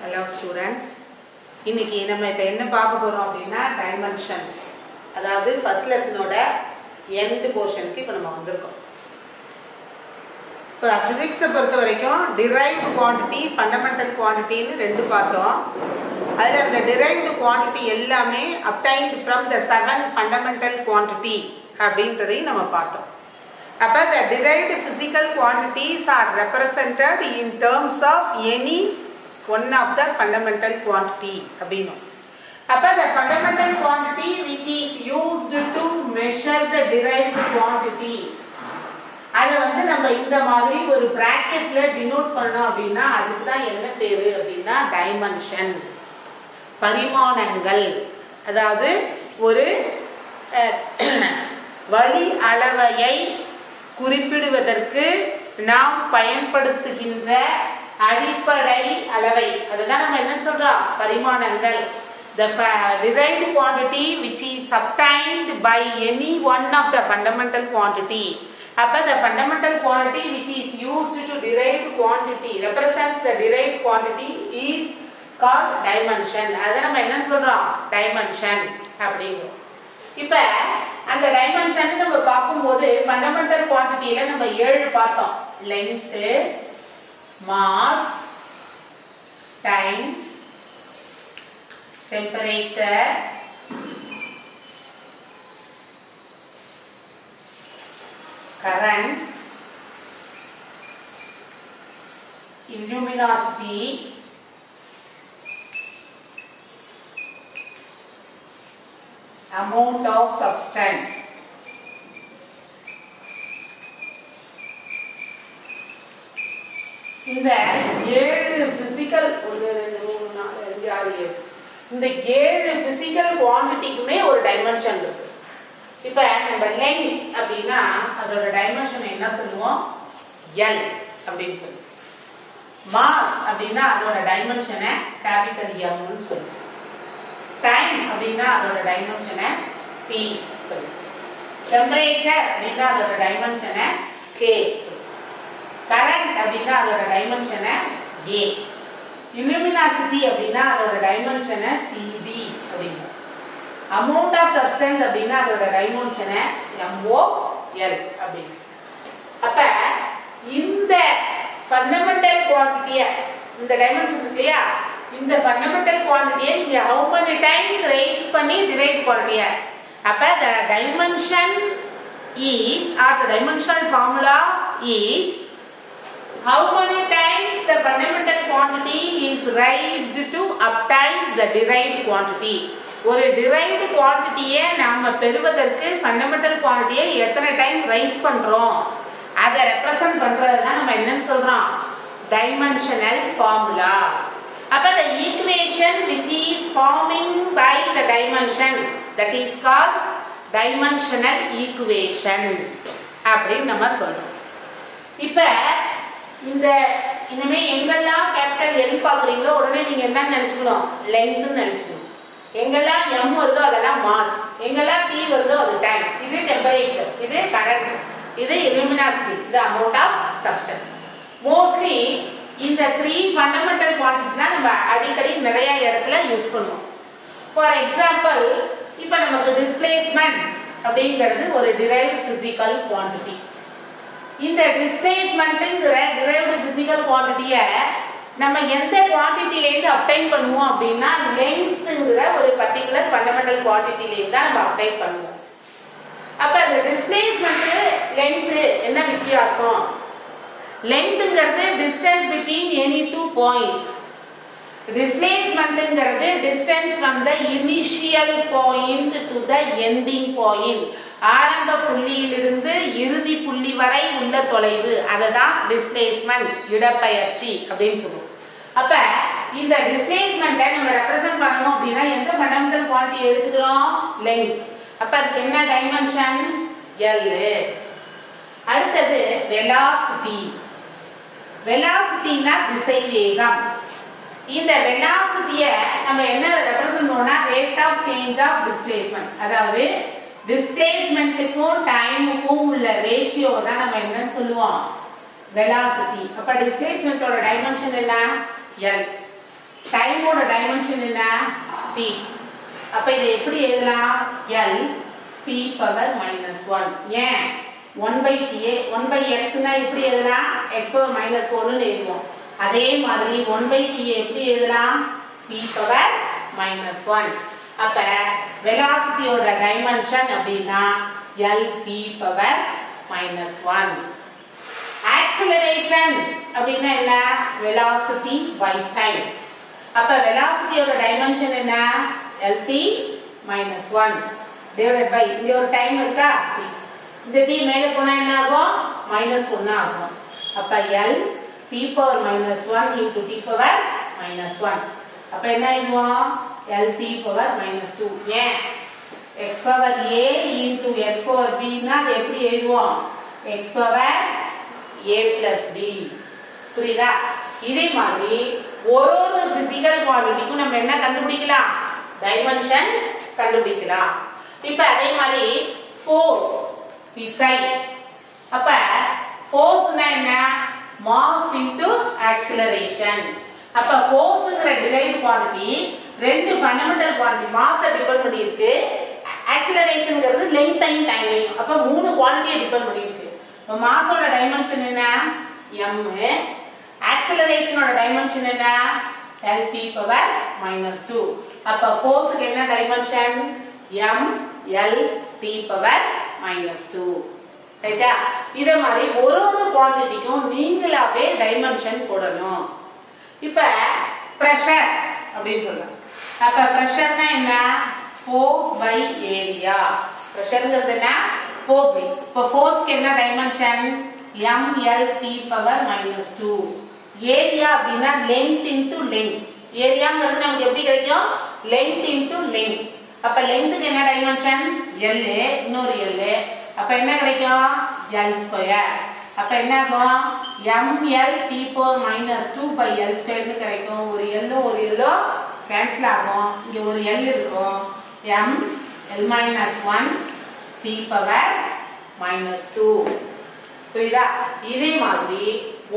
Hello students. இன்னைக்கு நம்ம இப்ப என்ன பார்க்க போறோம் அப்படினா dimensions. அதாவது first lesson ஓட end portionக்கு இப்ப நம்ம வந்திருக்கோம். இப்ப physics பொறுத்த வரைக்கும் derived quantity, fundamental quantity னு ரெண்டு பார்த்தோம். அதுல அந்த derived quantity எல்லாமே obtained from the seven fundamental quantity அப்படின்றதை நம்ம பார்த்தோம். அப்ப the derived physical quantities are represented in terms of any one of the fundamental quantity அப்படினு. அப்ப the fundamental quantity which is used to measure the derived quantity அத வந்து நம்ம இந்த மாதிரி ஒரு பிராக்கெட்ல டினோட் பண்ணோம் அப்படினா அதுக்கு தான் என்ன பேரு அப்படினா டைமென்ஷன், பரிமாணங்கள். அதாவது ஒரு வழி அளவையை குறிப்பிடுவதற்கு நாம் பயன்படுத்துகின்ற அடிப்படை அளவை, அதுதான் நம்ம என்ன சொல்றோம், பரிமாணங்கள். The derived quantity which is obtained by any one of the fundamental quantity. அப்ப the fundamental quantity which is used to derived quantity represents the derived quantity is called dimension. அத நம்ம என்ன சொல்றோம், dimension அப்படிங்கிறோம். இப்ப அந்த டைமென்ஷன் நம்ம பார்க்கும்போது ஃபண்டமெண்டல் குவாண்டிட்டியில நம்ம 7 பார்த்தோம். Length, mass, time, temperature, current, luminosity, amount of substance. இந்த 7 பிசிக்கல் 1 2 3 4 5 6 7 இந்த 7 பிசிக்கல் குவாண்டிட்டிக்குமே ஒரு டைமென்ஷன் இருக்கு. இப்போ நம்ம லெங்த் அப்படினா அதோட டைமென்ஷன் என்ன சொல்லுவோம், L அப்படினு சொல்லுவோம். மாஸ் அப்படினா அதோட டைமென்ஷனை கேபிட்டல் M னு சொல்லுவோம். டைம் அப்படினா அதோட டைமென்ஷனை T சொல்லுவோம். டெம்பரேச்சர் அப்படினா அதோட டைமென்ஷனை K சொல்லுவோம். கரண்ட் அப்படினா அதோட டைமென்ஷனை A. luminosity அப்படினா அதோட டைமென்ஷனை CB அப்படிங்க. amount of substance அப்படினா அதோட டைமென்ஷனை MOL அப்படிங்க. அப்ப இந்த ஃபண்டமெண்டல் குவாண்டிட்டியை, இந்த டைமென்ஷன் இல்லையா, இந்த ஃபண்டமெண்டல் குவாண்டிட்டியை நீங்க how many times raise பண்ணி derived குவாண்டிட்டியை, அப்ப the dimension is or the dimensional formula is how many times the fundamental quantity is raised to obtain the derived quantity. ஒரு derived quantityயை நாம பெறுவதற்கு fundamental quantityயை எத்தனை டைம் ரைஸ் பண்றோம் அதை represent பண்றது தான் நம்ம என்னன்னு சொல்றோம், dimensional formula. அப்ப the equation which is forming by the dimension that is called dimensional equation அப்படின்னு நம்ம சொல்றோம். இப்ப இந்த இனிமே எங்கெல்லாம் கேபிட்டல் L பாக்குறீங்களோ உடனே நீங்க என்ன நினைச்சுக்கணும், லெங்த் நினைச்சுக்கணும். எங்கெல்லாம் M வருதோ அதெல்லாம் மாஸ், எங்கெல்லாம் T வருதோ அது டைம், இது டெம்பரேச்சர், இது கரண்ட், இது luminosity, இது amount of substance. மோஸ்ட்லி இந்த 3 ஃபண்டமெண்டல் குவாண்டிட்டி தான் நம்ம அடிக்கடி நிறைய இடத்துல யூஸ் பண்ணுவோம். ஃபார் எக்ஸாம்பிள் இப்போ நமக்கு டிஸ்பிளேஸ்மென்ட் அப்படிங்கிறது ஒரு derived physical quantity. இந்த டிஸ்பிளேஸ்மென்ட்ங்கற derived physical quantityயை நம்ம எந்த குவாண்டிட்டில இருந்து அப்டைன் பண்ணுவோம் அப்படினா லெங்த்ங்கற ஒரு பர்టిక్యులர் ஃபண்டமெண்டல் குவாண்டிட்டில இருந்து தான் நம்ம அப்டைன் பண்ணுவோம். அப்ப இந்த டிஸ்பிளேஸ்மென்ட் லெங்த் என்ன வித்தியாசம், லெங்த்ங்கிறது distance between any two points, displacementங்கிறது distance from the initial point to the ending point, ஆரம்ப புள்ளியிலிருந்து இறுதி புள்ளி வரை உள்ள தொலைவு, அதுதான் டிஸ்பிளேஸ்மென்ட், இடப்பெயர்ச்சி அப்படின்னு சொல்லுவோம். அப்ப இந்த டிஸ்பிளேஸ்மென்ட்டை நம்ம ரெப்ரசன்ட் பண்ணனும் அப்படினா எந்த ஃபண்டமெண்டல் குவாண்டிட்டி எடுத்துக்கிறோம், லெங்த். அப்ப அதுக்கு என்ன டைமென்ஷன், L. அடுத்து வெலாசிட்டி. வெலாசிட்டினா திசைவேகம். இந்த வெலாசிட்டியை நம்ம என்ன ரெப்ரசன்ட் பண்ணோம்னா rate of change of displacement, அதாவது டிஸ்பிளேஸ்மென்ட்டுக்கும் டைமுக்கும் உள்ள ரேஷியோ தான் நம்ம என்ன சொல்லுவோம், velocity. அப்ப displacement ஓட dimension என்ன? L. டைமோட டைமென்ஷன் என்ன t. அப்ப இதை எப்படி எழுதலாம் l t பவர் -1. ஏன் 1/x னா எப்படி எழுதலாம் x பவர் -1 ன்னு எழுதுவோம். அதே மாதிரி 1/t எப்படி எழுதலாம் t பவர் -1. அப்ப வெலாசிட்டியோட டைமென்ஷன் அப்படினா l t பவர் -1. ஆக்ஸலரேஷன் அப்படினா என்ன velocity by time. அப்ப வெலாசிட்டியோட டைமென்ஷன் என்ன lt -1 divided by இங்க ஒரு டைம் இருக்கா t. இந்த t மேல போனா என்ன ஆகும் -1 ஆகும். அப்ப l t power -1 into t power -1. அப்ப என்ன எழுதுவோம் l t power -2. ஏன் x power a into x power b னா அது எப்படி எழுதுவோம் x power a plus b. புரியுதா? இதே மாதிரி ஒரு பிசிக்கல் குவாண்டிட்டிக்கும் நம்ம என்ன கண்டுபிடிக்கலாம் டைமென்ஷன்ஸ் கண்டுபிடிக்கலாம். இப்போ அதே மாதிரி ஃபோர்ஸ் விசை. அப்ப ஃபோர்ஸ்னா என்ன மாஸ் இன்டு ஆக்ஸலரேஷன். அப்ப ஃபோர்ஸ்ங்கற டிரைவ்ட் குவாண்டிட்டி ரெண்டு ஃபண்டமெண்டல் குவாண்டிட்டி மாஸை டிபெண்ட் பண்ணி இருக்கு. ஆக்ஸலரேஷன்ங்கிறது லெங்தையும் டைமையும். அப்ப மூணு குவாண்டிட்டியை டிபெண்ட் பண்ணி இருக்கு. இப்போ மாஸோட டைமென்ஷன் என்ன m, ஆக்ஸலரேஷனோட டைமென்ஷன் என்ன l t பவர் -2. அப்ப ஃபோர்ஸ்க்கு என்ன dimension m l t power -2. ரைட்டா? இதே மாதிரி ஒரு குவாண்டிட்டிக்கும் நீங்களாவே டைமென்ஷன் போடணும். இப்ப பிரஷர் அப்படினு சொல்லலாம். அப்ப பிரஷர்னா என்ன ஃபோர்ஸ் பை ஏரியா. பிரஷர்ங்கிறது என்ன ஃபோர்ஸ் பை. இப்ப ஃபோர்ஸ்க்கு என்ன dimension m l t power -2. Area அப்படினா லெங்த் இன்டு லெங்த். ஏரியாங்கிறது நமக்கு எப்படி கிடைக்கும் லெங்த் இன்டு லெங்த். அப்ப லெங்த்க்கு என்ன டைமென்ஷன் l, இன்னொரு l. அப்ப என்ன கிடைக்கும் l². அப்ப என்ன ஆகும் ml t power -2 by l² ன்னு கிடைக்கும். ஒரு l ஒரு l கேன்சல் ஆகும். இங்க ஒரு l இருக்கும். m l -1 t power -2. புரியுதா? இதே மாதிரி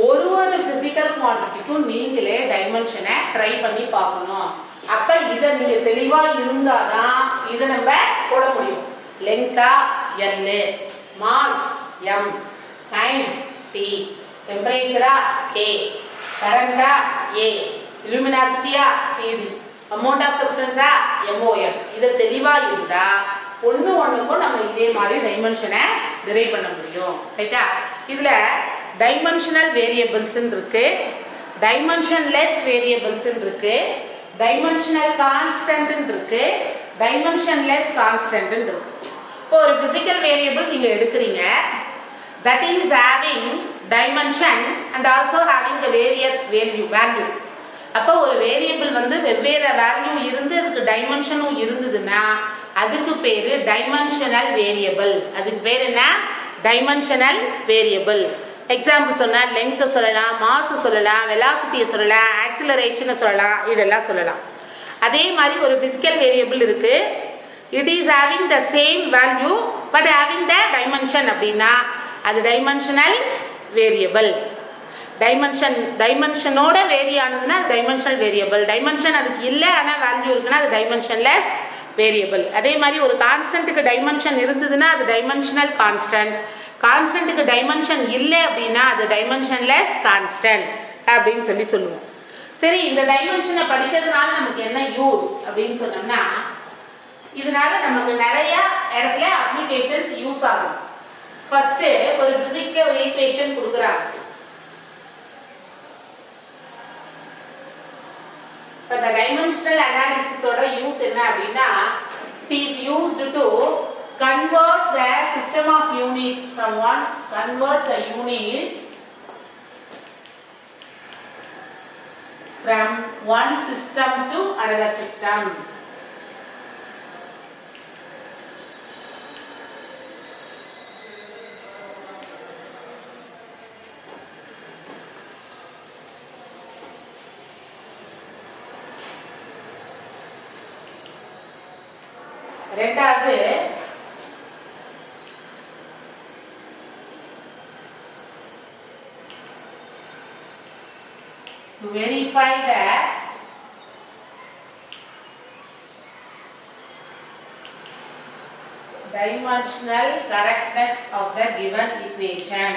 ஒரு பிசிக்கல் குவாண்டிட்டிக்கும் நீங்களே டைமென்ஷனை ட்ரை பண்ணி பார்க்கணும். அப்ப இத நீங்க தெளிவா இருந்தாதான் இத நம்ம போட முடியும். லெங்தா l, mass m, time t, டெம்பரேச்சரா k, கரண்டா a, லூமினாசிட்டியா cd, அமௌண்ட் ஆஃப் சப்ஸ்டன்ஸா mol. இத தெளிவா இருந்தா ஒண்ணுக்கும் நம்ம இதே மாதிரி டைமென்ஷனை டிரைவ் பண்ண முடியும். ரைட்டா? இதுல டைமென்ஷனல் வேரியபிள்ஸ் இருக்கு, டைமென்ஷன்லெஸ் வேரியபிள்ஸ் இருக்கு, டைமென்ஷனல் கான்ஸ்டன்ட் இருக்கு, டைமென்ஷன்லெஸ் கான்ஸ்டன்ட் இருக்கு. இப்போ ஒரு பிசிக்கல் வேரியபிள் நீங்க எடுக்கிறீங்க, that is having dimension and also having the various value. அப்போ ஒரு வேரியபிள் வந்து வெவ்வேறு வேல்யூ இருந்து அதுக்கு டைமென்ஷனும் இருந்ததுன்னா அதுக்கு பேரு டைமென்ஷனல் வேரியபிள். அதுக்கு பேர் என்ன டைமென்ஷனல் வேரியபிள். எக்ஸாம்பிள் சொன்னா லெங்த் சொல்லலாம், மாஸ் சொல்லலாம், வெலாசிட்டியை சொல்லலாம், ஆக்ஸலரேஷனை சொல்லலாம், இதெல்லாம் சொல்லலாம். அதே மாதிரி ஒரு பிசிக்கல் வேரியபிள் இருக்கு, it is having the same value but having the dimension அப்படின்னா அது டைமென்ஷனல் வேரியபிள். டைமென்ஷனோட வேரி ஆனதுன்னா அது டைமென்ஷனல் வேரியபிள். டைமென்ஷன் அதுக்கு இல்லை ஆனால் வேல்யூ இருக்குன்னா அது டைமென்ஷன்லெஸ் வேரியபிள். அதே மாதிரி ஒரு கான்ஸ்டன்ட்டுக்கு டைமென்ஷன் இருந்ததுன்னா அது டைமென்ஷனல் கான்ஸ்டன்ட். கான்ஸ்டன்ட்டுக்கு டைமென்ஷன் இல்லை அப்படின்னா அது டைமென்ஷன்லெஸ் கான்ஸ்டன்ட் அப்படின்னு சொல்லுவோம். சரி, இந்த டைமென்ஷனை படிக்கிறதுனால நமக்கு என்ன யூஸ் அப்படின்னு சொன்னோம்னா இதனால நமக்கு நிறைய இடத்துல அப்ளிகேஷன்ஸ் யூஸ் ஆகும். ஃபர்ஸ்ட் ஒரு பிசிக்ஸ்ல ஒரு ஈக்குவேஷன் கொடுக்குறாங்க. இப்போ the dimensional analysis ஓட யூஸ் என்ன அப்படின்னா it is used to convert the system of units convert the units from one system to another system. ரெண்டாவது to verify the dimensional correctness of the given equation.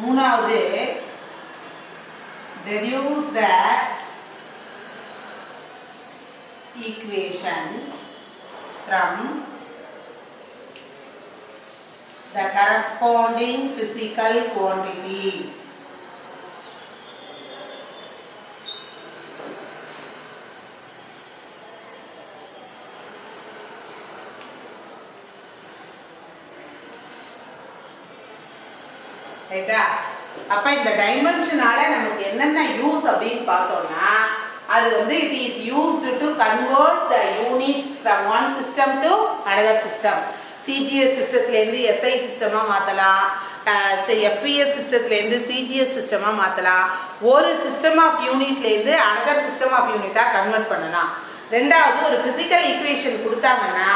மூணாவது deduce the equation from the corresponding physical quantities. ரைட்டா? அப்ப இந்த டைமென்ஷனால நமக்கு என்னென்ன use அப்படின்னு பார்த்தோம்னா அது வந்து it is used to convert the units from one system to another system. CGS சிஸ்டத்துல இருந்து SI சிஸ்டமா மாத்தலாம், FPS சிஸ்டத்துல இருந்து CGS சிஸ்டமா மாத்தலாம், ஒரு சிஸ்டம் ஆஃப் யூனிட்ல இருந்து another system of unit-ஆ கன்வெர்ட் பண்ணலாம். ரெண்டாவது ஒரு physical equation கொடுத்தாங்கன்னா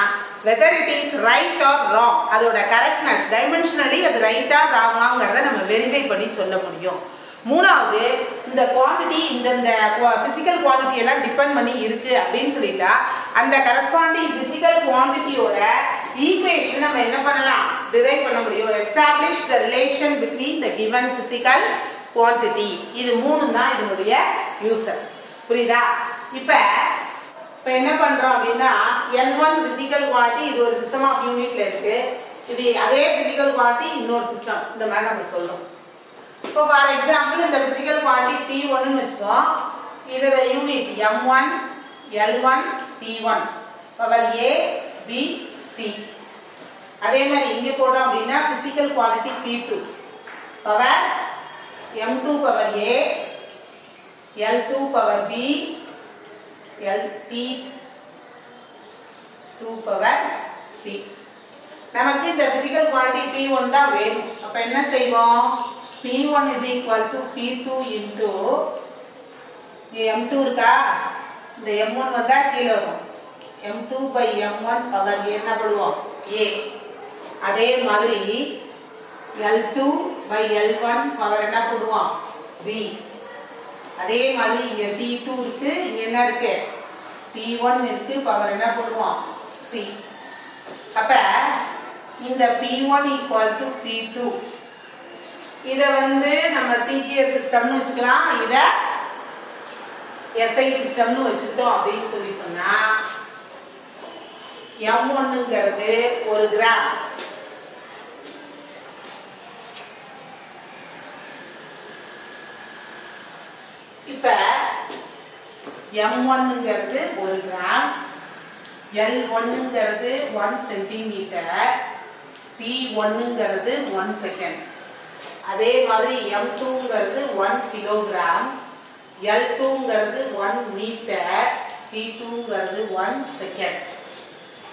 whether it is right or wrong அதோட correctness dimensionally அது right or wrong ஆங்கறத நம்ம வெரிஃபை பண்ணி சொல்ல முடியும். மூணாவது இந்த குவாண்டிட்டி இந்த physical quantity எல்லாம் டிபெண்ட் பண்ணி இருக்கு அப்படின்னு சொல்லிட்டா அந்த corresponding physical quantityயோட ஈக்குவேஷன் நம்ம என்ன பண்ணலாம் டிரைவ் பண்ண முடியும். establish the relation between the given physical quantity. இது மூணு தான் இதனுடைய யூசஸ். புரியுதா? இப்போ என்ன பண்றோம் அப்படின்னா n1 physical quantity இது ஒரு சிஸ்டம் ஆஃப் யூனிட்ல இருக்கு, இது அதே physical quantity இன்னொரு சிஸ்டம், இந்த மாதிரி நம்ம சொல்றோம். இப்போ ஃபார் எக்ஸாம்பிள் இந்த physical quantity P1 ன்னு வெச்சுக்கோம், இதோட unit m1 l1 t1 power a b c. அதே மாதிரி இங்க போறோம் அப்படின்னா physical quantity P2 power m2 power a l2 power b LT2 power C. நமக்கு இந்த physical quantity P1 தான் வேணும். அப்ப என்ன செய்வோம்? P1 is equal to P2 into M2 இருக்கா, இந்த M1 வந்தா கீழே வரும், M2 by M1 பவர் என்ன பண்ணுவோம் A. அதே மாதிரி L2 by L1 பவர் என்ன பண்ணுவோம் B. அதே மாதிரி இங்க T2 இருக்கு, இங்க என்ன இருக்கு T1 இருக்கு, பவர் என்ன போடுவோம் C. அப்ப இந்த P1 equal to P2 இத வந்து நம்ம CGS சிஸ்டம்னு வெச்சுக்கலாம், இத SI சிஸ்டம்னு வெச்சுட்டோம் அப்படின்னு சொல்லி சொன்னா M1ங்கிறது ஒரு கிராம், இப்ப M1ங்கிறது ஒரு கிராம், L1ங்கிறது 1 சென்டிமீட்டர், T1ங்கிறது 1 செகண்ட். அதே மாதிரி M2ங்கிறது 1 கிலோகிராம், L2ங்கிறது 1 மீட்டர், T2ங்கிறது 1 செகண்ட்.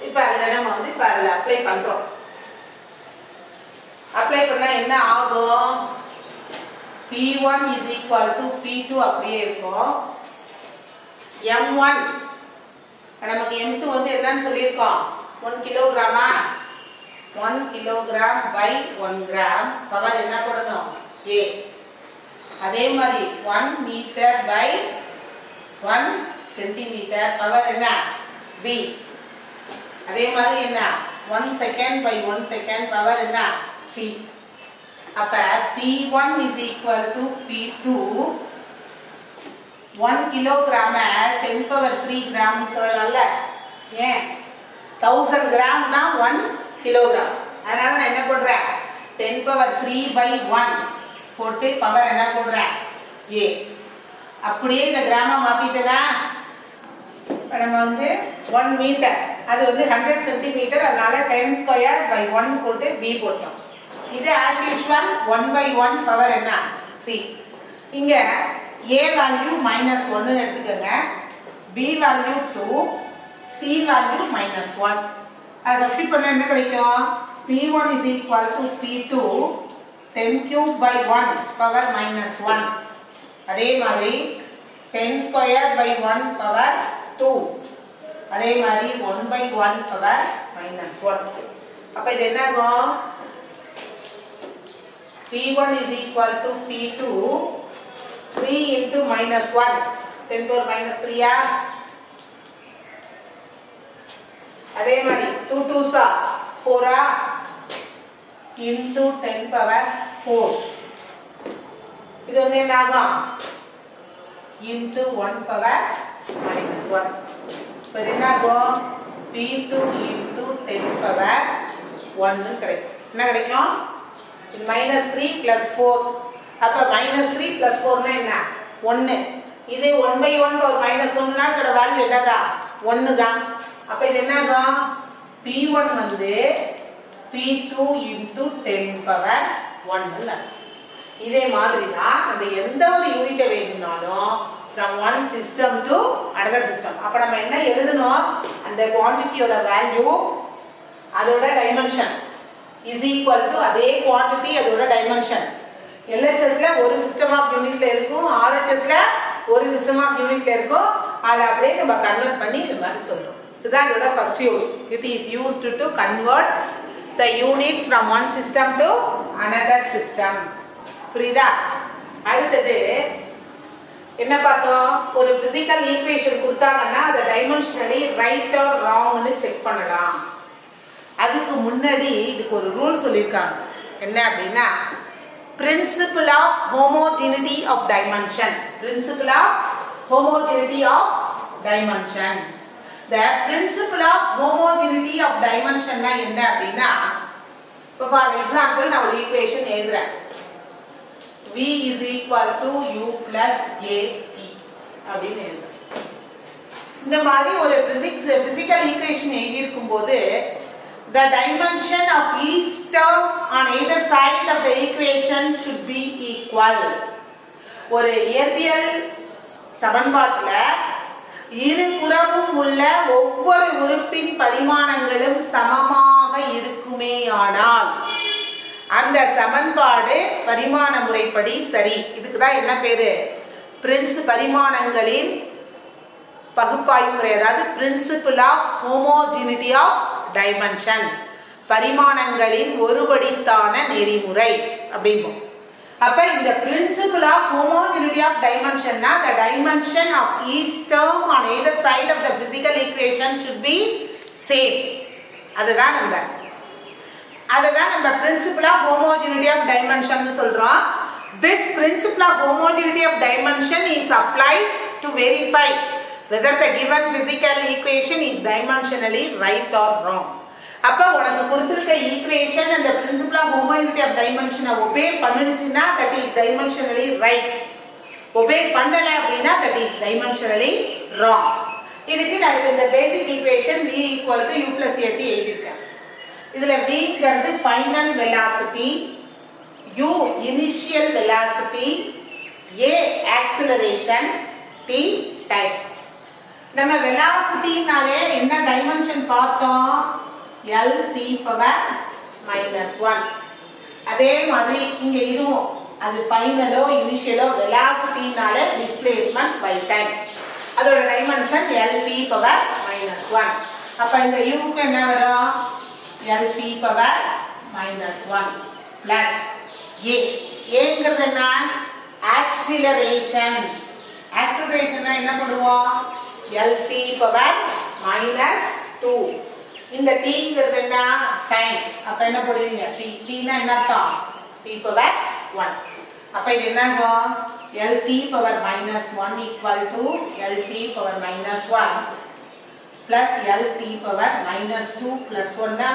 இப்ப அதுல நம்ம வந்து இப்ப அதுல அப்ளை பண்றோம். அப்ளை பண்ணா என்ன ஆகும்? P1 is equal to P2 அப்படியே இருக்கும். M1 நமக்கு M2 வந்து என்னன்னு சொல்லியிருக்கோம் 1 கிலோகிராமா, 1 கிலோகிராம் by 1 கிராம் பவர் என்ன போடணும் A. அதே மாதிரி 1 மீட்டர் by 1 சென்டிமீட்டர் பவர் என்ன B. அதே மாதிரி என்ன 1 செகண்ட் by 1 செகண்ட் பவர் என்ன C. அப்ப P1 is equal to P2 1 kilogram 10 power 3 gram சொல்லலாம்ல, ஏன் 1000 கிராம் தான் 1 கிலோகிராம், அதனால நான் என்ன போடுறேன் 10 power 3 by 1 போட்டு பவர் என்ன போடுறேன் A. அப்படியே இந்த கிராம மாத்திட்டேனா நம்ம வந்து 1 மீட்டர் அது வந்து 100 சென்டிமீட்டர், அதனால 10 ஸ்கொயர் by 1 போட்டு B போட்டோம். இது as usual 1 by 1 பவர் என்ன C. இங்க A வேல்யூ -1 ன்னு எடுத்துக்கங்க, B வேல்யூ 2, C வேல்யூ -1. அதை சப்ஸ்டிட்யூட் பண்ணா என்ன கிடைக்கும்? P1 is equal to P2 10 cube by 1 power -1. அதே மாதிரி 10 square by 1 power 2. அதே மாதிரி 1 by 1 power -1. அப்ப இது என்ன ஆகும்? P1 is equal to P2 3 into minus 1 10 power minus 3 யா அதே மாதிரி 2 2s are 4 ah into 10 power 4 இது வந்து என்ன ஆகும் into 1 power minus 1 இப்போ என்ன ஆகும் P2 into 10 power 1 கிடைக்கும் என்ன கிடைக்கும் இது minus 3 plus 4 அப்ப minus 3 plus 4 னா என்ன 1 இது 1 by 1 power minus 1 னா அதோட வேல்யூ என்னதா 1 தான் அப்ப இது என்ன ஆகும் P1 வந்து P2 into 10 power 1 ல இதே மாதிரி தான் நம்ம எந்த ஒரு யூனிட்டை வேணும்னாலும் from one system to another system அப்ப நம்ம என்ன எழுதணும் அந்த குவாண்டிட்டியோட வேல்யூ அதோட டைமென்ஷன் is equal to அதே குவாண்டிட்டி அதோட டைமென்ஷன் LHS ல ஒரு சிஸ்டம் ஆஃப் யூனிட்ல இருக்கும் RHS ல ஒரு சிஸ்டம் ஆஃப் யூனிட்ல இருக்கும் அதை அப்படியே நம்ம கன்வர்ட் பண்ணி இந்த மாதிரி சொல்றோம் இதுதான் இதோட first use it is used to convert the units from one system to another system புரியுதா அடுத்து என்ன பார்த்தோம் ஒரு பிசிக்கல் ஈக்குவேஷன் கொடுத்தாங்கன்னா அதை டைமென்ஷனலி ரைட் ஆர் ராங்னு செக் பண்ணலாம் அதுக்கு முன்னாடி இதுக்கு ஒரு ரூல் சொல்லிருக்காங்க என்ன அப்படினா principle of homogeneity of dimension principle of homogeneity of dimension the principle of homogeneity of dimension னா என்ன அப்படினா for example நான் ஒரு ஈக்குவேஷன் எழுதுறேன் v is equal to u plus at அப்படினு எழுதுறேன் இந்த மாதிரி ஒரு physical equation எழுதி இருக்கும்போது the dimension of each term on either side of the equation should be equal ஒரு இயற்பியல் சமன்பாட்டில் இருபுறமும் உள்ள ஒவ்வொரு உறுப்பின் பரிமாணங்களும் சமமாக இருக்குமேயானால் அந்த சமன்பாடு பரிமாண முறைப்படி சரி இதுக்கு தான் என்ன பேரு பரிமாணங்களின் பகுப்பாய்வு முறை அதாவது principle of homogeneity of dimension பரிமாணங்களின் ஒருபடித்தான நெறிமுறை அப்படிம்போம் அப்ப இந்த பிரின்சிபிள் ஆஃப் ஹோமோஜெனிட்டி ஆஃப் டைமென்ஷன்னா the dimension of each term on either side of the physical equation should be same அதுதான் நம்ம principle of homogeneity of dimension னு சொல்றோம் this principle of homogeneity of dimension is applied to verify whether the given physical equation is dimensionally right or wrong அப்ப உனக்கு கொடுத்திருக்க equation அந்த principle of homogeneity of dimension obey பண்ணுச்சுனா that is dimensionally right obey பண்ணல அப்படினா that is dimensionally wrong இதுக்கு நான் இந்த பேசிக் equation v equal to u plus at எழுதிருக்கேன் இதுல v ங்கிறது final velocity u initial velocity a acceleration t time நம்ம வெலாசிட்டினாலே என்ன dimension பார்த்தோம் l t பவர் -1 அதே மாதிரி இங்க இதுவும் அது ஃபைனலோ இனிஷியலோ வெலாசிட்டினாலே டிஸ்பிளேஸ்மென்ட் பை டைம் அதோட டைமென்ஷன் l t பவர் -1 அப்ப இந்த u க்கு என்ன வரும் l t power -1 plus a ங்கிறது என்ன ஆக்ஸலரேஷன் ஆக்ஸலரேஷன்னா என்ன பண்ணுவோம் l t பவர் -2 இந்த t ங்கிறது என்ன டைம் அப்ப என்ன போடுவீங்க t னா என்ன அர்த்தம் t பவர் 1 அப்ப இது என்னங்க l t power -1 equal to l t power -1 plus l t power -2 plus 1 னா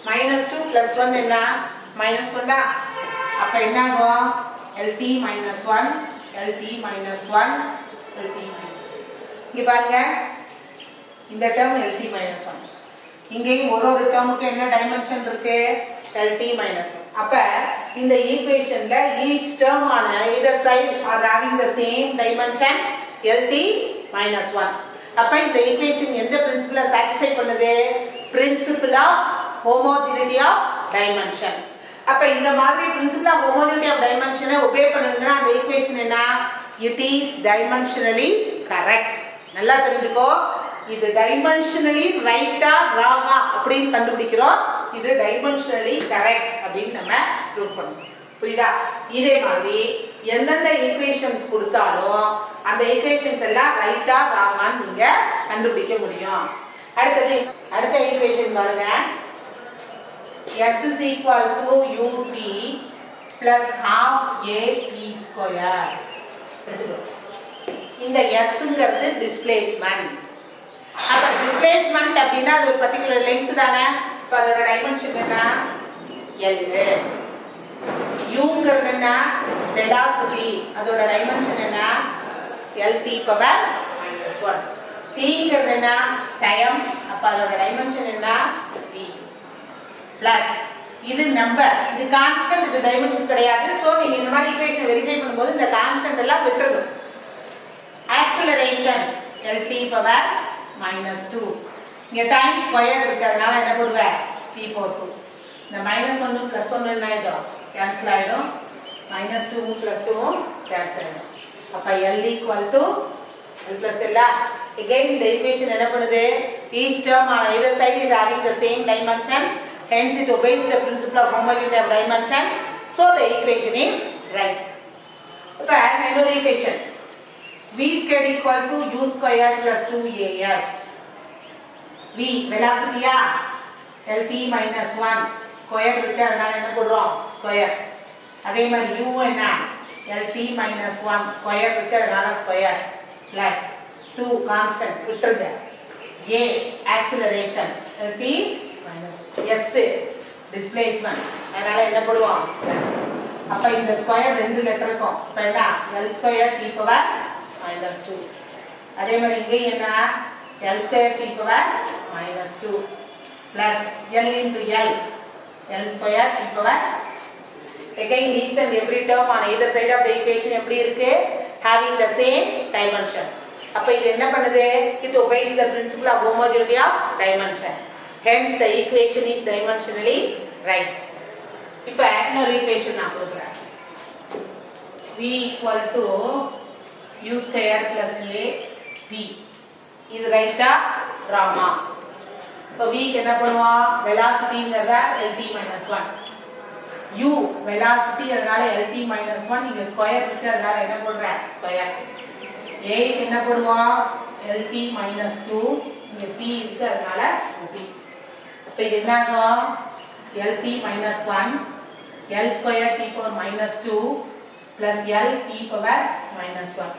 -2 plus 1 என்ன -1 னா அப்ப என்னங்க l t -1 l t -1 l t இங்க பாருங்க இந்த டேர்ம் l t -1 இங்கேயும் ஒரு டேர்முக்கு என்ன டைமென்ஷன் இருக்கு l t -1 அப்ப இந்த ஈக்குவேஷன்ல each term on either side are having the same dimension l t -1 அப்ப இந்த ஈக்குவேஷன் எந்த பிரின்சிபலை சாட்டிஸ்ஃபை பண்ணுது principle of homogeneity of dimension அப்ப இந்த மாதிரி பிரின்சிபல் ஆஃப் ஹோமோஜெனிட்டி ஆஃப் டைமென்ஷனை ஒபே பண்ணுதுன்னா அந்த ஈக்குவேஷன் என்ன it is dimensionally correct நல்லா தெரிஞ்சுக்கோ இது டைமென்ஷனலி ரைட்டா ராங்கா அப்படினு கண்டுபிடிக்கிறோம் இது டைமென்ஷனலி கரெக்ட் அப்படினு நம்ம ப்ரூவ் பண்ணுவோம் புரியுதா? இதே மாதிரி எந்தெந்த ஈக்குவேஷன்ஸ் கொடுத்தாலும் அந்த ஈக்குவேஷன்ஸ் எல்லாம் ரைட்டா ராங்கான்னு நீங்க கண்டுபிடிக்க முடியும். அடுத்த ஈக்குவேஷன் பாருங்க. s is equal to ut plus half at square. இந்த sங்கிறது டிஸ்பிளேஸ்மென்ட். அப்ப டிஸ்பிளேஸ்மென்ட் அப்படின்னா அது ஒரு பர்టిక్యులர் லெங்த் தானே. அப்ப அதோட டைமென்ஷன் என்ன? L. uங்கிறது என்ன? வெலாசிட்டி. அதோட டைமென்ஷன் என்ன? lt power -1. tங்கிறது என்ன? டைம். அப்ப அதோட டைமென்ஷன் என்ன? t. பிளஸ் இது நம்பர், இது கான்ஸ்டன்ட், இது டைமென்ஷன் கிடையாது. சோ நீங்க இந்த மாதிரி ஈக்குவேஷன் வெரிஃபை பண்ணும்போது இந்த கான்ஸ்டன்ட் எல்லாம் விட்டுறணும். Acceleration lt power -2. இங்க டைம் ஸ்கொயர் இருக்கிறதுனால என்ன போடுவேன்? t power 2. இந்த -1 +1 என்ன ஆயிடும்? கேன்சல் ஆயிடும். -2 +2 கேன்சல் ஆயிடும். அப்ப l l plus l. again இந்த ஈக்குவேஷன் என்ன பண்ணுது? each term on either side is having the same dimension, hence it obeys the principle of homogeneity of dimension, so the equation is right. இப்ப இன்னொரு equation v squared equal to u squared plus 2as. v velocity-யா lt minus 1 square இருக்கு, அதனால என்ன போடுறோம்? Square. அதே மாதிரி u என்ன? lt minus 1 square இருக்கு, அதனால ஸ்கொயர் பிளஸ் 2 கான்ஸ்டன்ட் விட்டுருங்க. a acceleration lt minus s displacement, அதனால என்ன போடுவோம்? அப்ப இந்த ஸ்கொயர் ரெண்டு லெட்டர் இருக்கும். அப்ப என்ன? l square t power -2. அதே மாதிரி இங்க என்ன? l square t power -2 plus l into l square t power. again each and every term on either side of the equation எப்படி இருக்கு? having the same dimension. அப்ப இது என்ன பண்ணுது? it obeys the principle of homogeneity of dimension, hence the equation is dimensionally right. இப்ப இன்னொரு equation நான் கொடுக்கிறேன். v equal to u square plus a v. இது ரைட்டா ராங்கா? இப்ப v க்கு என்ன பண்ணுவோம்? வெலாசிட்டிங்கறத lt minus 1. u velocity, அதனால lt minus 1. இங்க ஸ்கொயர் இருக்கு, அதனால என்ன போடுறேன்? ஸ்கொயர். a க்கு என்ன போடுவோம்? lt minus 2. இங்க t இருக்கு, அதனால t. அப்ப இது என்ன ஆகும்? lt minus 1 l square t power -2 plus l t power -1.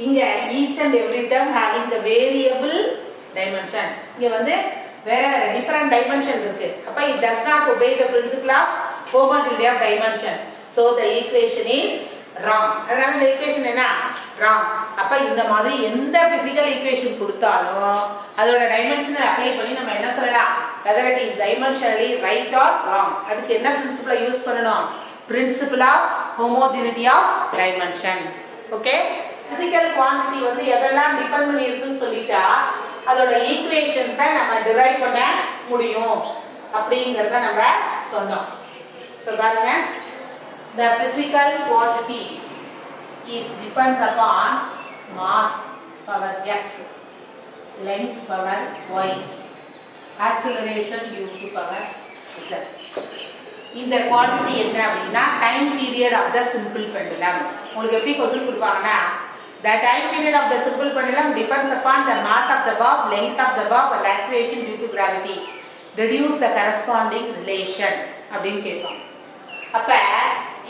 இங்க each and every term having the variable dimension. இங்க வந்து வேற வேற different dimension இருக்கு. அப்ப it does not obey the principle of homogeneity of dimension, so the equation is wrong. அதனால இந்த equation என்ன? wrong. அப்ப இந்த மாதிரி எந்த physical equation கொடுத்தாலும் அதோட டைமென்ஷனை அப்ளை பண்ணி நம்ம என்ன சொல்லலாம்? whether it is dimensionally right or wrong. அதுக்கு என்ன பிரின்சிபலை யூஸ் பண்ணணும்? principle of homogeneity of dimension. Okay? physical quantity வந்து எதெல்லாம் டிபெண்ட் பண்ணி இருக்குன்னு சொல்லிட்டா அதோட ஈக்குவேஷன்ஸை நம்ம டிரைவ் பண்ண முடியும் அப்படிங்கறத நம்ம சொன்னோம். இப்போ பாருங்க, the physical quantity is depends upon mass power x, length power y, acceleration due to power z. இந்த குவாண்டிட்டி என்ன அப்படின்னா time period of the simple pendulum. உங்களுக்கு எப்படி क्वेश्चन கொடுப்பாங்கன்னா the time period of the simple pendulum depends upon the mass of the bob, length of the bob and acceleration due to gravity. Deduce the corresponding relation அப்படினு கேட்பாங்க. அப்ப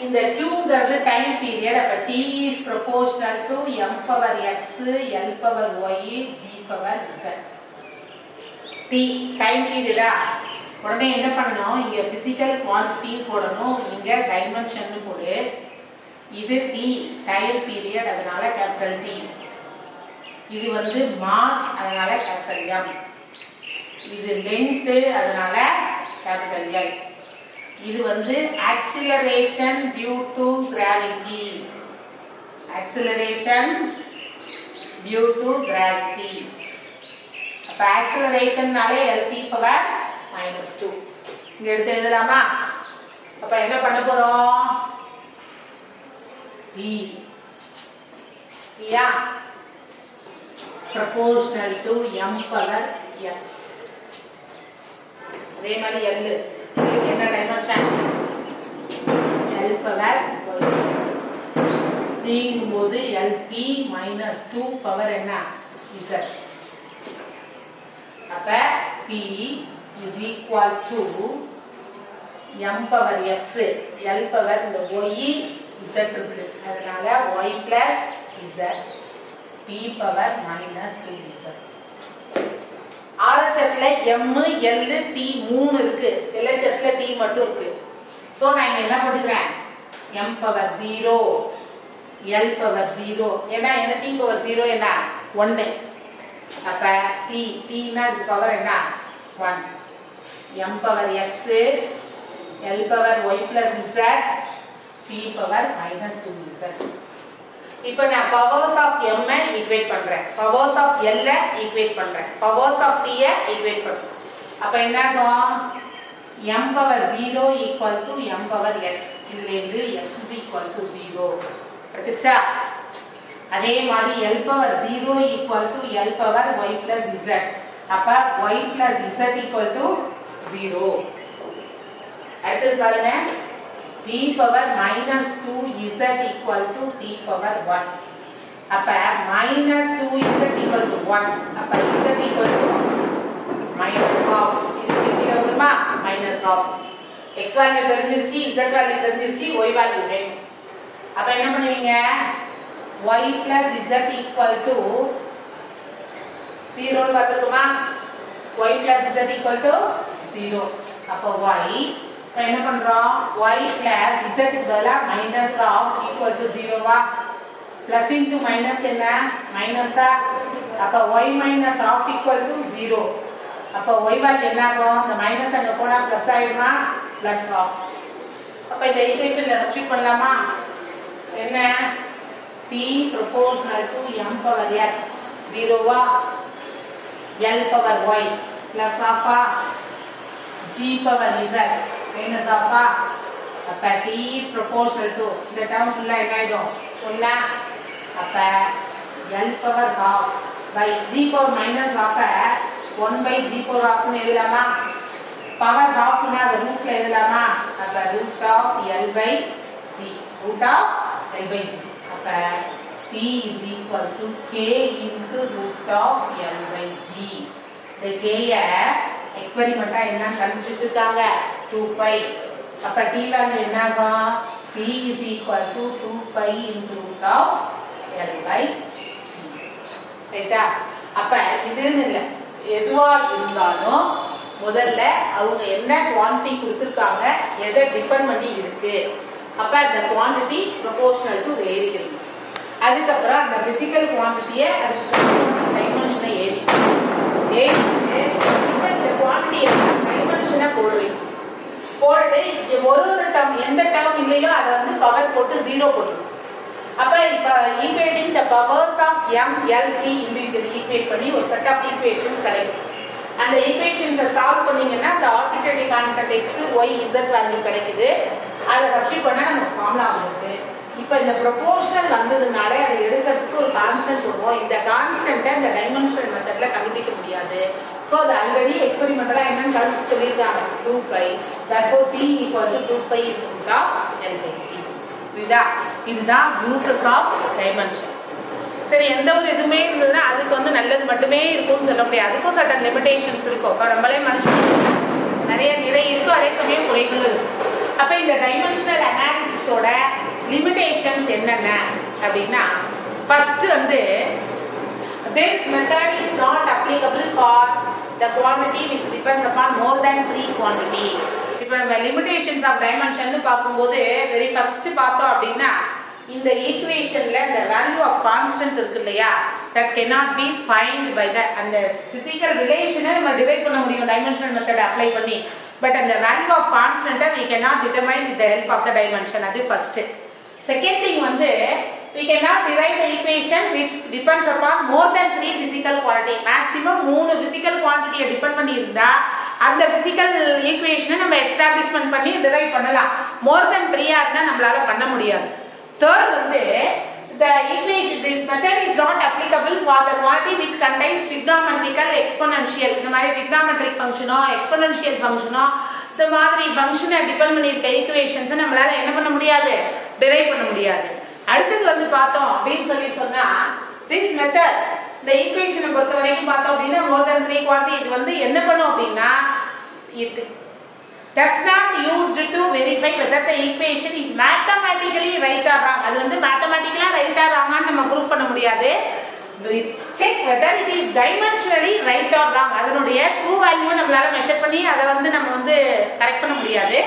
இந்த qங்கிறது time period. அப்ப t is proportional to m power x, l power y, g power z. t time பீரியடா? உடனே என்ன பண்ணணும்? இங்க physical quantity போடணும், இங்க dimension போடு. இது t டைம் பீரியட், அதனால கேபிட்டல் T. இது வந்து மாஸ், அதனால கேபிட்டல் M. இது லெங்த், அதனால கேபிட்டல் L. இது வந்து acceleration due to gravity. acceleration due to gravity. அப்ப acceleration-னாலே lt பவர் -2. இங்க எடுத்து எழுதலாமா? அப்ப என்ன பண்ண போறோம்? V, yeah, proportional to m power x. அதே மாதிரி L, இதுக்கு என்ன டைமென்ஷன்? L power T போது LP minus 2 power என்ன Z. அப்ப P is equal to M power X L power இந்த Y Z இருக்கு. அதனால Y plus Z T power minus 2Z. RHS ல M, L, T 3 இருக்கு. LHS ல T மட்டும் இருக்கு. சோ நான் இங்க என்ன போட்டுக்கிறேன்? M power 0 L power 0 ஏன்னா என்ன T power 0 என்ன 1 அப்ப T னா இது பவர் என்ன 1 M power X L power Y plus Z T power minus 2Z. இப்போ நான் powers of M ஈக்குவேட் பண்றேன், powers of L ஈக்குவேட் பண்றேன், powers of T ஈக்குவேட் பண்றேன். அப்ப என்ன ஆகும்? M power 0 equal to M power X. இதுல இருந்து X is equal to 0. கரெக்ட்டா? அதே மாதிரி L power 0 equal to L power Y plus Z. அப்ப Y plus Z equal to 0. அடுத்து பாருங்க T power minus 2Z equal to T power 1. அப்ப minus 2Z equal to 1. அப்ப Z equal to minus half. இது வருமா? minus half. X value தெரிஞ்சிருச்சு, Z value தெரிஞ்சிருச்சு, Y value வேணும். அப்ப என்ன பண்ணுவீங்க? Y plus Z equal to 0 ன்னு பார்த்துக்குமா? Y plus Z equal to 0. அப்ப Y என்ன பண்றோம்? Y plus Z க்கு பதிலா minus half equal to 0 வா? plus into minus என்ன? minus ஆ? அப்ப Y minus half equal to 0. அப்ப Y value என்ன ஆகும்? இந்த minus அங்க போனா plus ஆயிடுமா? plus half. அப்ப இந்த ஈக்குவேஷன்ல சப்ஸ்டிட்யூட் பண்ணலாமா? என்ன? T proportional to M power X 0 வா? L power Y plus half ஆ? G power Z minus half ஆ? அப்ப T is proportional to இந்த term ஃபுல்லா என்ன ஆயிடும்? ஒண்ணா? அப்ப L power half by G power minus half 1 by G power half னு எழுதலாமா? power half னா அது ரூட்ல எழுதலாமா? அப்ப root of L by G root of L by G. அப்ப P is equal to K into root of L by G. இந்த K எக்ஸ்பெரிமெண்டா என்ன கண்டுபிடிச்சிருக்காங்க? 2 pi. அப்ப T வேல்யூ என்ன ஆகும்? P is equal to 2 pi into root of L by G. ரைட்டா? அப்ப இதுன்னு இல்ல, எதுவா இருந்தாலும் முதல்ல அவங்க என்ன குவாண்டிட்டி கொடுத்திருக்காங்க, எதை டிபெண்ட் பண்ணி இருக்கு, அப்ப அந்த quantity proportional to the area. அதுக்கப்புறம் அந்த பிசிக்கல் குவாண்டிட்டியை அதுக்கு டைமென்ஷனை ஏறிட்டு இப்போ இந்த குவாண்டிட்டி டைமென்ஷனை போடுறீங்க. போட்டு ஒரு டேர்ம் எந்த டேர்ம் இல்லையோ அதை வந்து பவர் போட்டு 0 போட்டுருங்க. அப்ப இப்போ equating the powers of M, L, T individual equate பண்ணி ஒரு செட் ஆஃப் ஈக்குவேஷன்ஸ் கிடைக்கும். அந்த ஈக்குவேஷன்ஸை சால்வ் பண்ணீங்கன்னா அந்த arbitrary constant x, y, z value கிடைக்குது. அதை சப்ஸ்டிட்யூட் பண்ணா நமக்கு ஃபார்முலா வந்துருது. இப்போ இந்த ப்ரொபோர்ஷனல் வந்ததுனால அதை எடுக்கிறதுக்கு ஒரு கான்ஸ்டன்ட் போடுவோம். இந்த கான்ஸ்டன்ட்டை இந்த டைமென்ஷனல் மெத்தட்ல கண்டுபிடிக்க முடியாது. ஸோ அது ஆல்ரெடி எக்ஸ்பெரிமெண்டலாக என்னன்னு கண்டுபிடிச்சு சொல்லியிருக்காங்க 2 pi. therefore T equal to 2 pi root of L by G. இதுதான் யூசஸ் ஆஃப் டைமென்ஷன். சரி, எந்த ஒரு எதுவுமே இருந்ததுன்னா அதுக்கு வந்து நல்லது மட்டுமே இருக்கும்னு சொல்ல முடியாது. அதுக்கும் சட்டன் லிமிடேஷன்ஸ் இருக்கும். இப்போ நம்மளே மனுஷன் நிறைய நிறை இருக்கும், அதே சமயம் குறைகளும் இருக்கும். அப்போ இந்த டைமென்ஷனல் அனாலிசிஸோட லிமிடேஷன்ஸ் என்னென்ன அப்படின்னா, ஃபர்ஸ்ட் வந்து this method is not applicable for the quantity which depends upon more than 3 quantity. இப்போ நம்ம லிமிடேஷன்ஸ் ஆஃப் டைமென்ஷன் பார்க்கும்போது வெரி ஃபர்ஸ்ட் பார்த்தோம் அப்படின்னா, இந்த ஈக்குவேஷன்ல இந்த வேல்யூ ஆஃப் கான்ஸ்டன்ட் இருக்கு இல்லையா, that cannot be find by the அந்த physical relation நம்ம டிரைவ் பண்ண முடியும் டைமென்ஷனல் மெத்தட் அப்ளை பண்ணி. பட் அந்த வேல்யூ ஆஃப் கான்ஸ்டன்ட்டை we cannot determine with the help of the dimension. அது ஃபர்ஸ்ட். செகண்ட் திங் வந்து we cannot derive the equation which depends upon more than 3 physical quantity. maximum 3 physical quantity depend பண்ணி இருந்தா அந்த physical equation நம்ம எஸ்டாப்லிஷ்மென்ட் பண்ணி derive பண்ணலாம். more than 3 ஆ இருந்தா நம்மளால பண்ண முடியாது. third வந்து the equation, this method is not applicable for the quantity which contains trigonometrical exponential. இந்த மாதிரி trigonometric functionோ exponential functionோ இந்த மாதிரி ஃபங்க்ஷனை டிபெண்ட் பண்ணியிருக்க ஈக்குவேஷன்ஸை நம்மளால என்ன பண்ண முடியாது, டிரைவ் பண்ண முடியாது. அடுத்தது வந்து பார்த்தோம் அப்படின்னு சொன்னா திஸ் மெத்தட் இந்த ஈக்குவேஷனை பொறுத்த வரைக்கும் பார்த்தோம் அப்படின்னா மோர் தென் 3 குவான்டிட்டி இது வந்து என்ன பண்ணும் அப்படின்னா it does not used to verify whether the equation is mathematically right or wrong. அது வந்து mathematically right or wrong னு நம்ம ப்ரூவ் பண்ண முடியாது. check whether it is dimensionally right or wrong. அதனுடைய ட்ரூ வேல்யூவை நம்மளால மெஷர் பண்ணி அதை வந்து நம்ம வந்து கரெக்ட் பண்ண முடியாது.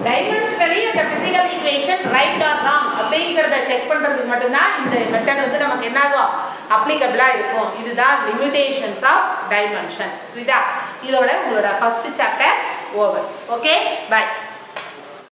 டைமென்ஷனலி அந்த physical equation right or wrong அப்படிங்கறத செக் பண்றதுக்கு மட்டும் தான் இந்த மெத்தட் வந்து நமக்கு என்னாகும் அப்ளிகபிளா இருக்கும். இதுதான் லிமிடேஷன்ஸ் ஆஃப் டைமென்ஷன். புரியுதா? இதோட உங்களோட first chapter over. Okay, by.